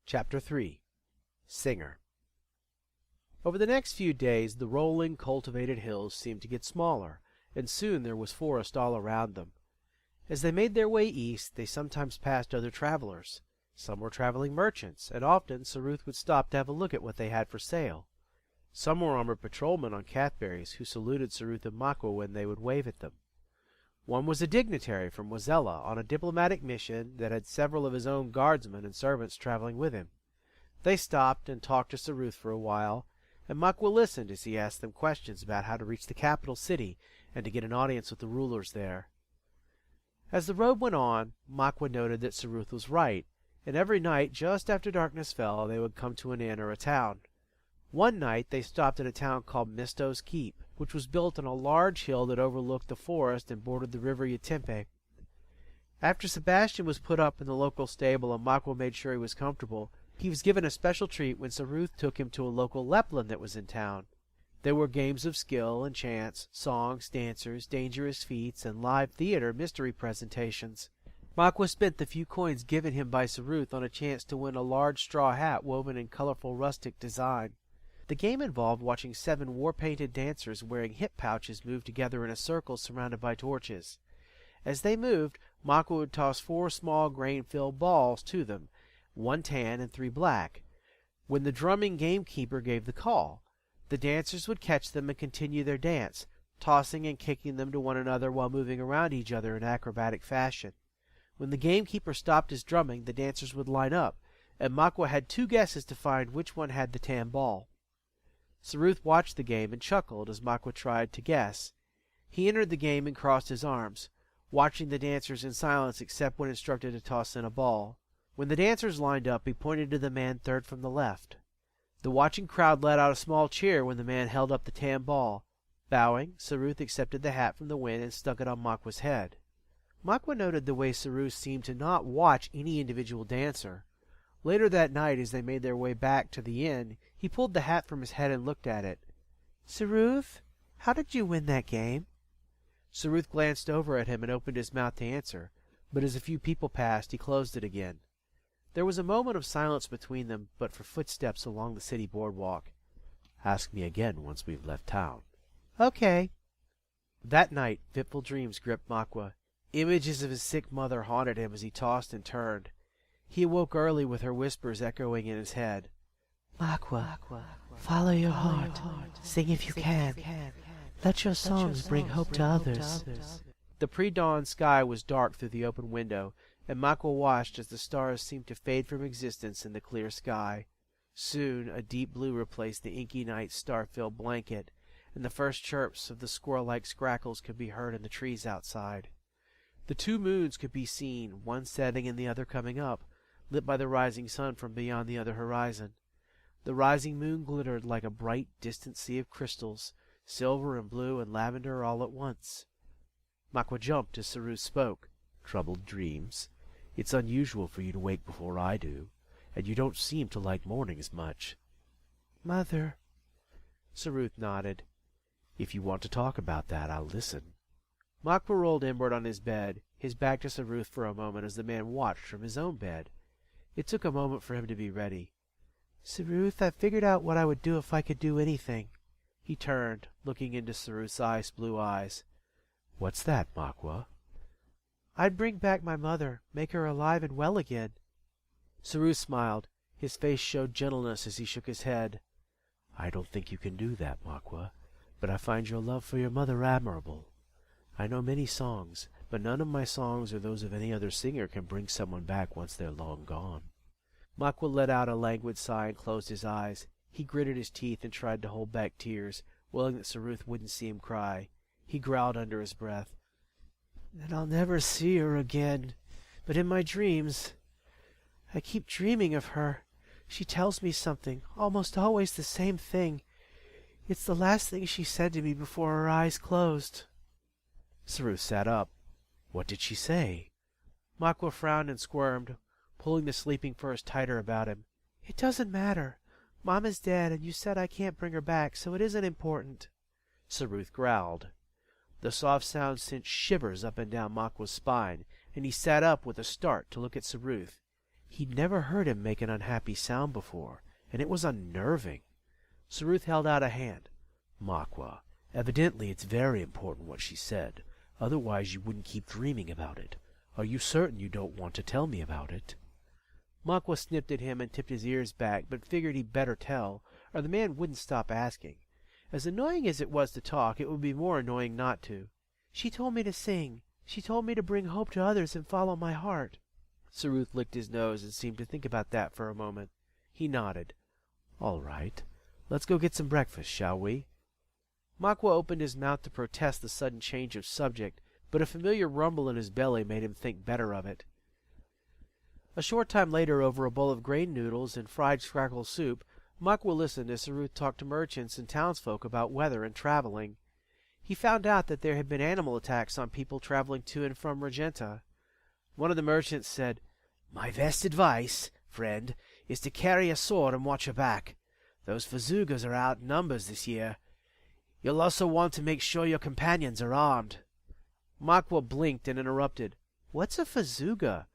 Chapter 3 Singer Over the next few days the rolling, cultivated hills seemed to get smaller, and soon there was forest all around them. As they made their way east, they sometimes passed other travelers. Some were traveling merchants, and often Sir Ruth would stop to have a look at what they had for sale. Some were armored patrolmen on Cathberries, who saluted Sir Ruth and Machwa when they would wave at them. One was a dignitary from Wazella on a diplomatic mission that had several of his own guardsmen and servants traveling with him. They stopped and talked to Sir Ruth for a while, and Machwa listened as he asked them questions about how to reach the capital city and to get an audience with the rulers there. As the road went on, Machwa noted that Sir Ruth was right, and every night just after darkness fell they would come to an inn or a town. One night they stopped at a town called Misto's Keep, which was built on a large hill that overlooked the forest and bordered the river Yatempe. After Sebastian was put up in the local stable and Machwa made sure he was comfortable, he was given a special treat when Sir Ruth took him to a local Leplin that was in town. There were games of skill and chance, songs, dancers, dangerous feats, and live theater mystery presentations. Machwa spent the few coins given him by Sir Ruth on a chance to win a large straw hat woven in colorful rustic design. The game involved watching 7 war-painted dancers wearing hip pouches move together in a circle surrounded by torches. As they moved, Machwa would toss 4 small grain-filled balls to them, 1 tan and 3 black. When the drumming gamekeeper gave the call, the dancers would catch them and continue their dance, tossing and kicking them to one another while moving around each other in acrobatic fashion. When the gamekeeper stopped his drumming, the dancers would line up, and Machwa had 2 guesses to find which one had the tan ball. Sir Ruth watched the game and chuckled as Machwa tried to guess. He entered the game and crossed his arms, watching the dancers in silence except when instructed to toss in a ball. When the dancers lined up, he pointed to the man third from the left. The watching crowd let out a small cheer when the man held up the tan ball. Bowing, Sir Ruth accepted the hat from the wind and stuck it on Machwa's head. Machwa noted the way Sir Ruth seemed to not watch any individual dancer. Later that night, as they made their way back to the inn, he pulled the hat from his head and looked at it. "Sir Ruth, how did you win that game?" Sir Ruth glanced over at him and opened his mouth to answer, but as a few people passed, he closed it again. There was a moment of silence between them, but for footsteps along the city boardwalk. "Ask me again once we've left town." "Okay." That night, fitful dreams gripped Machwa. Images of his sick mother haunted him as he tossed and turned. He awoke early with her whispers echoing in his head. Machwa, follow your heart. Sing if you can. Let your songs bring hope to others. The pre-dawn sky was dark through the open window, and Machwa watched as the stars seemed to fade from existence in the clear sky. Soon a deep blue replaced the inky night's star-filled blanket, and the first chirps of the squirrel-like scrackles could be heard in the trees outside. The 2 moons could be seen, one setting and the other coming up, lit by the rising sun from beyond the other horizon. The rising moon glittered like a bright, distant sea of crystals, silver and blue and lavender all at once. Machwa jumped as Sir Ruth spoke. "Troubled dreams? It's unusual for you to wake before I do, and you don't seem to like mornings much." "Mother." Sir Ruth nodded. "If you want to talk about that, I'll listen." Machwa rolled inward on his bed, his back to Sir Ruth for a moment as the man watched from his own bed. It took a moment for him to be ready. "Sir Ruth, I figured out what I would do if I could do anything." He turned, looking into Sir Ruth's ice blue eyes. "What's that, Machwa?" "I'd bring back my mother, make her alive and well again." Sir Ruth smiled. His face showed gentleness as he shook his head. "I don't think you can do that, Machwa, but I find your love for your mother admirable. I know many songs, but none of my songs or those of any other singer can bring someone back once they're long gone." Machwa let out a languid sigh and closed his eyes. He gritted his teeth and tried to hold back tears, willing that Sir Ruth wouldn't see him cry. He growled under his breath. "Then I'll never see her again. But in my dreams, I keep dreaming of her. She tells me something, almost always the same thing. It's the last thing she said to me before her eyes closed." Sir Ruth sat up. "What did she say?" Machwa frowned and squirmed, pulling the sleeping furs tighter about him. "It doesn't matter. Mom is dead, and you said I can't bring her back, so it isn't important." Sir Ruth growled. The soft sound sent shivers up and down Machwa's spine, and he sat up with a start to look at Sir Ruth. He'd never heard him make an unhappy sound before, and it was unnerving. Saruth held out a hand. Machwa, evidently it's very important what she said. Otherwise you wouldn't keep dreaming about it. Are you certain you don't want to tell me about it? Machwa sniffed at him and tipped his ears back, but figured he'd better tell, or the man wouldn't stop asking. As annoying as it was to talk, it would be more annoying not to. She told me to sing. She told me to bring hope to others and follow my heart. Saruth licked his nose and seemed to think about that for a moment. He nodded. All right. Let's go get some breakfast, shall we? Machwa opened his mouth to protest the sudden change of subject, but a familiar rumble in his belly made him think better of it. A short time later, over a bowl of grain noodles and fried scrackle soup, Machwa listened as Saruth talked to merchants and townsfolk about weather and traveling. He found out that there had been animal attacks on people traveling to and from Regenta. One of the merchants said, "My best advice, friend, is to carry a sword and watch your back. Those Fazugas are out in numbers this year. You'll also want to make sure your companions are armed." Machwa blinked and interrupted. "What's a Fazuga?"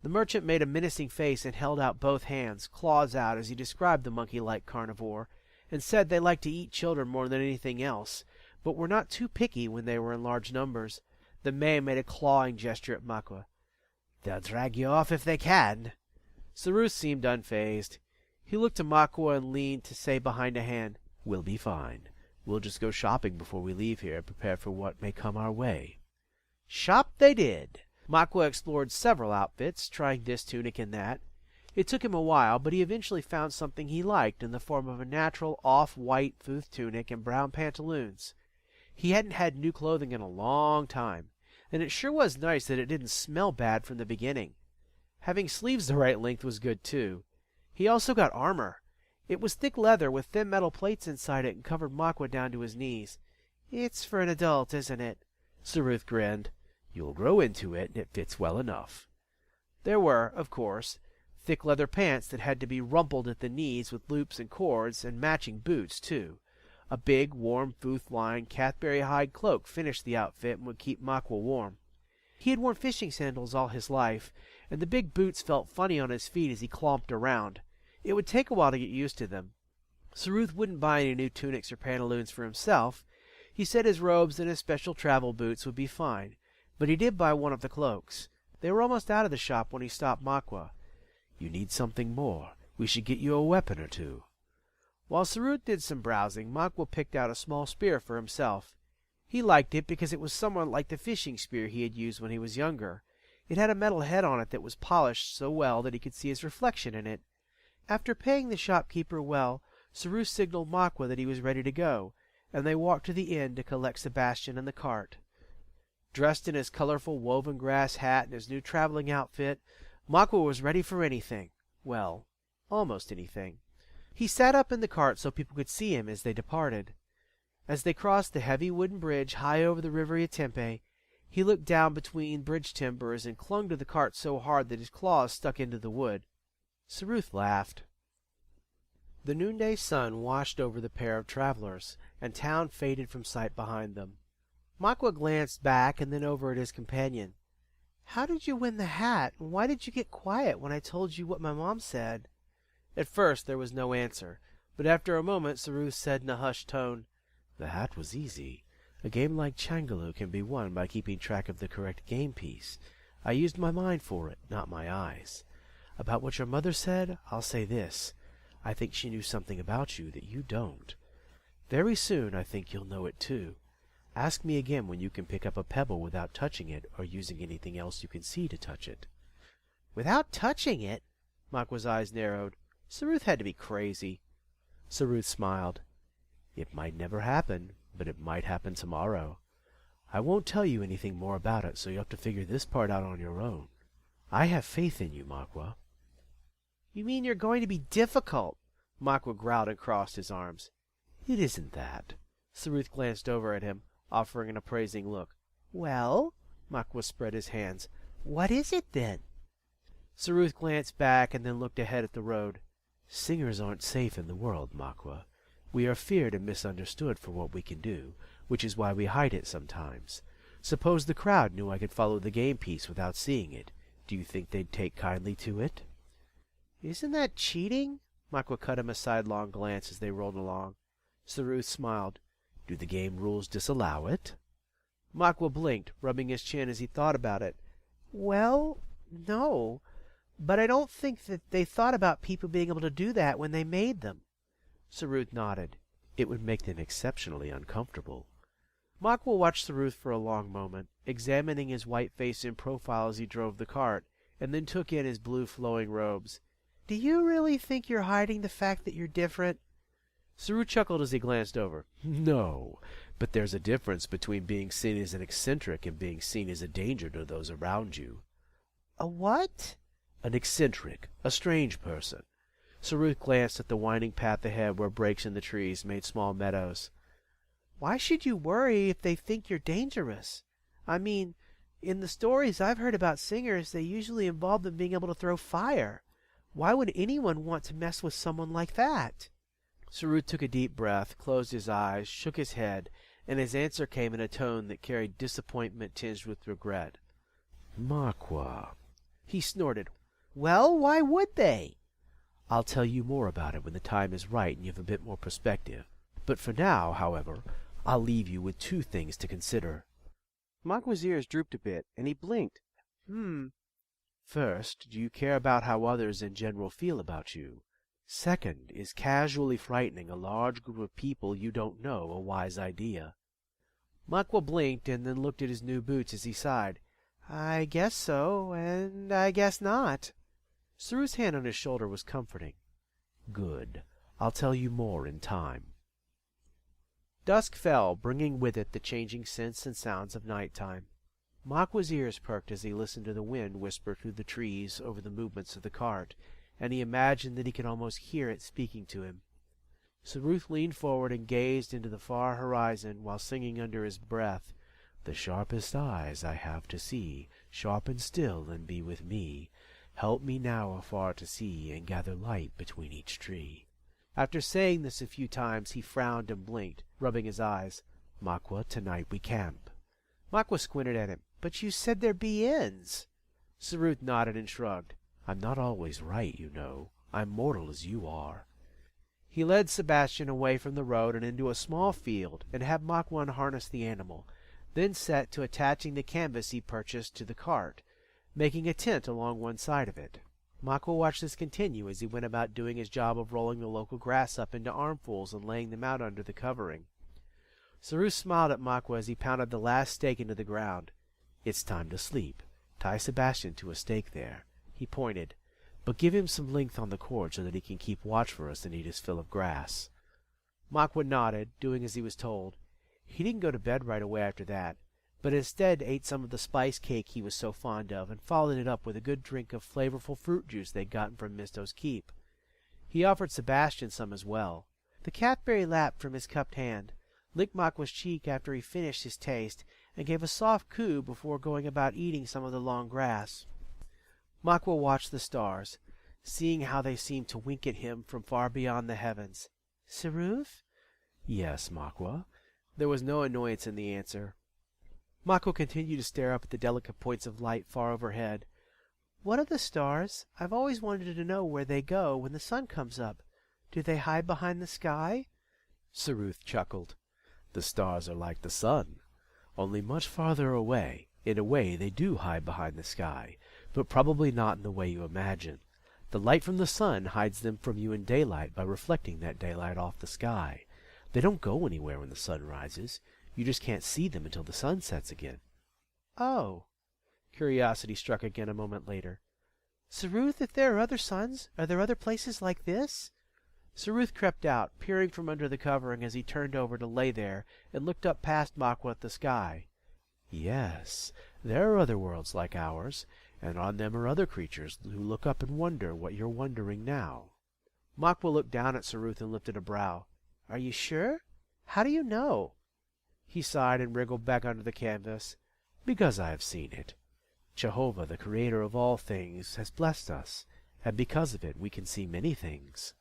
The merchant made a menacing face and held out both hands, claws out, as he described the monkey-like carnivore, and said they liked to eat children more than anything else, but were not too picky when they were in large numbers. The man made a clawing gesture at Machwa. "They'll drag you off if they can." Saruth seemed unfazed. He looked to Machwa and leaned to say behind a hand, "We'll be fine. We'll just go shopping before we leave here and prepare for what may come our way." Shop they did. Machwa explored several outfits, trying this tunic and that. It took him a while, but he eventually found something he liked in the form of a natural off-white Futh tunic and brown pantaloons. He hadn't had new clothing in a long time, and it sure was nice that it didn't smell bad from the beginning. Having sleeves the right length was good, too. He also got armor. It was thick leather with thin metal plates inside it and covered Machwa down to his knees. "It's for an adult, isn't it?" Saruth grinned. "You'll grow into it, and it fits well enough." There were, of course, thick leather pants that had to be rumpled at the knees with loops and cords, and matching boots, too. A big, warm, Futh-lined, Cathberry hide cloak finished the outfit and would keep Machwa warm. He had worn fishing sandals all his life, and the big boots felt funny on his feet as he clomped around. It would take a while to get used to them. Saruth wouldn't buy any new tunics or pantaloons for himself. He said his robes and his special travel boots would be fine, but he did buy one of the cloaks. They were almost out of the shop when he stopped Machwa. "You need something more. We should get you a weapon or two." While Saruth did some browsing, Machwa picked out a small spear for himself. He liked it because it was somewhat like the fishing spear he had used when he was younger. It had a metal head on it that was polished so well that he could see his reflection in it. After paying the shopkeeper well, Saruth signaled Machwa that he was ready to go, and they walked to the inn to collect Sebastian and the cart. Dressed in his colorful woven grass hat and his new traveling outfit, Machwa was ready for anything. Well, almost anything. He sat up in the cart so people could see him as they departed. As they crossed the heavy wooden bridge high over the river Yatempe, he looked down between bridge timbers and clung to the cart so hard that his claws stuck into the wood. Saruth laughed. The noonday sun washed over the pair of travelers, and town faded from sight behind them. Machwa glanced back and then over at his companion. "How did you win the hat, and why did you get quiet when I told you what my mom said?" At first there was no answer, but after a moment Saruth said in a hushed tone, "The hat was easy. A game like Changaloo can be won by keeping track of the correct game piece. I used my mind for it, not my eyes. About what your mother said, I'll say this. I think she knew something about you that you don't. Very soon I think you'll know it too. Ask me again when you can pick up a pebble without touching it or using anything else you can see to touch it." "Without touching it?" Machwa's eyes narrowed. Saruth had to be crazy. Saruth smiled. "It might never happen, but it might happen tomorrow. I won't tell you anything more about it, so you'll have to figure this part out on your own. I have faith in you, Machwa." "You mean you're going to be difficult?" Machwa growled and crossed his arms. "It isn't that." Saruth glanced over at him, offering an appraising look. "Well?" Machwa spread his hands. "What is it, then?" Saruth glanced back and then looked ahead at the road. "Singers aren't safe in the world, Machwa. We are feared and misunderstood for what we can do, which is why we hide it sometimes. Suppose the crowd knew I could follow the game piece without seeing it. Do you think they'd take kindly to it?" Isn't that cheating? Machwa cut him a sidelong glance as they rolled along. Saruth smiled. Do the game rules disallow it? Machwa blinked, rubbing his chin as he thought about it. Well, no. But I don't think that they thought about people being able to do that when they made them. Saruth nodded. It would make them exceptionally uncomfortable. Machwa watched Saruth for a long moment, examining his white face in profile as he drove the cart, and then took in his blue flowing robes. Do you really think you're hiding the fact that you're different? Saruth chuckled as he glanced over. No, but there's a difference between being seen as an eccentric and being seen as a danger to those around you. A what? An eccentric, a strange person. Saruth glanced at the winding path ahead where breaks in the trees made small meadows. Why should you worry if they think you're dangerous? I mean, in the stories I've heard about singers, they usually involve them being able to throw fire. Why would anyone want to mess with someone like that? Saruth took a deep breath, closed his eyes, shook his head, and his answer came in a tone that carried disappointment tinged with regret. Machwa. He snorted. Well, why would they? I'll tell you more about it when the time is right and you have a bit more perspective. But for now, however, I'll leave you with two things to consider. Machwa's ears drooped a bit, and he blinked. First, do you care about how others in general feel about you? Second, is casually frightening a large group of people you don't know a wise idea? Machwa blinked and then looked at his new boots as he sighed. I guess so, and I guess not. Saruth's hand on his shoulder was comforting. Good. I'll tell you more in time. Dusk fell, bringing with it the changing scents and sounds of night-time. Machwa's ears perked as he listened to the wind whisper through the trees over the movements of the cart, and he imagined that he could almost hear it speaking to him. Saruth leaned forward and gazed into the far horizon while singing under his breath, The sharpest eyes I have to see, sharpen still and be with me. Help me now afar to see, and gather light between each tree. After saying this a few times, he frowned and blinked, rubbing his eyes. Machwa, tonight we camp. Machwa squinted at him. But you said there'd be inns. Saruth nodded and shrugged. I'm not always right, you know. I'm mortal as you are. He led Sebastian away from the road and into a small field, and had Machwa unharness the animal, then set to attaching the canvas he purchased to the cart, making a tent along one side of it. Machwa watched this continue as he went about doing his job of rolling the local grass up into armfuls and laying them out under the covering. Saruth smiled at Machwa as he pounded the last stake into the ground. It's time to sleep. Tie Sebastian to a stake there. He pointed. But give him some length on the cord so that he can keep watch for us and eat his fill of grass. Machwa nodded, doing as he was told. He didn't go to bed right away after that, but instead ate some of the spice cake he was so fond of and followed it up with a good drink of flavorful fruit juice they'd gotten from Misto's keep. He offered Sebastian some as well. The catberry lapped from his cupped hand, licked Machwa's cheek after he finished his taste, and gave a soft coo before going about eating some of the long grass. Machwa watched the stars, seeing how they seemed to wink at him from far beyond the heavens. Saruth? Yes, Machwa. There was no annoyance in the answer. Machwa continued to stare up at the delicate points of light far overhead. What are the stars? I've always wanted to know where they go when the sun comes up. Do they hide behind the sky? Saruth chuckled. The stars are like the sun, only much farther away. In a way, they do hide behind the sky, but probably not in the way you imagine. The light from the sun hides them from you in daylight by reflecting that daylight off the sky. They don't go anywhere when the sun rises. You just can't see them until the sun sets again. Oh. Curiosity struck again a moment later. Saruth, if there are other suns, are there other places like this? Saruth crept out, peering from under the covering as he turned over to lay there and looked up past Machwa at the sky. Yes, there are other worlds like ours, and on them are other creatures who look up and wonder what you're wondering now. Machwa looked down at Saruth and lifted a brow. Are you sure? How do you know? He sighed and wriggled back under the canvas. Because I have seen it. Jehovah, the creator of all things, has blessed us, and because of it we can see many things.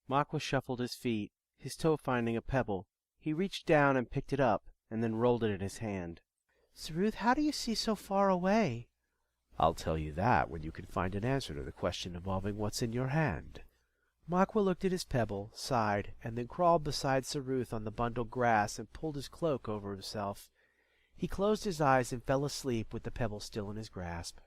Machwa shuffled his feet, his toe finding a pebble. He reached down and picked it up, and then rolled it in his hand. Saruth, how do you see so far away? I'll tell you that when you can find an answer to the question involving what's in your hand. Machwa looked at his pebble, sighed, and then crawled beside Saruth on the bundled grass and pulled his cloak over himself. He closed his eyes and fell asleep with the pebble still in his grasp.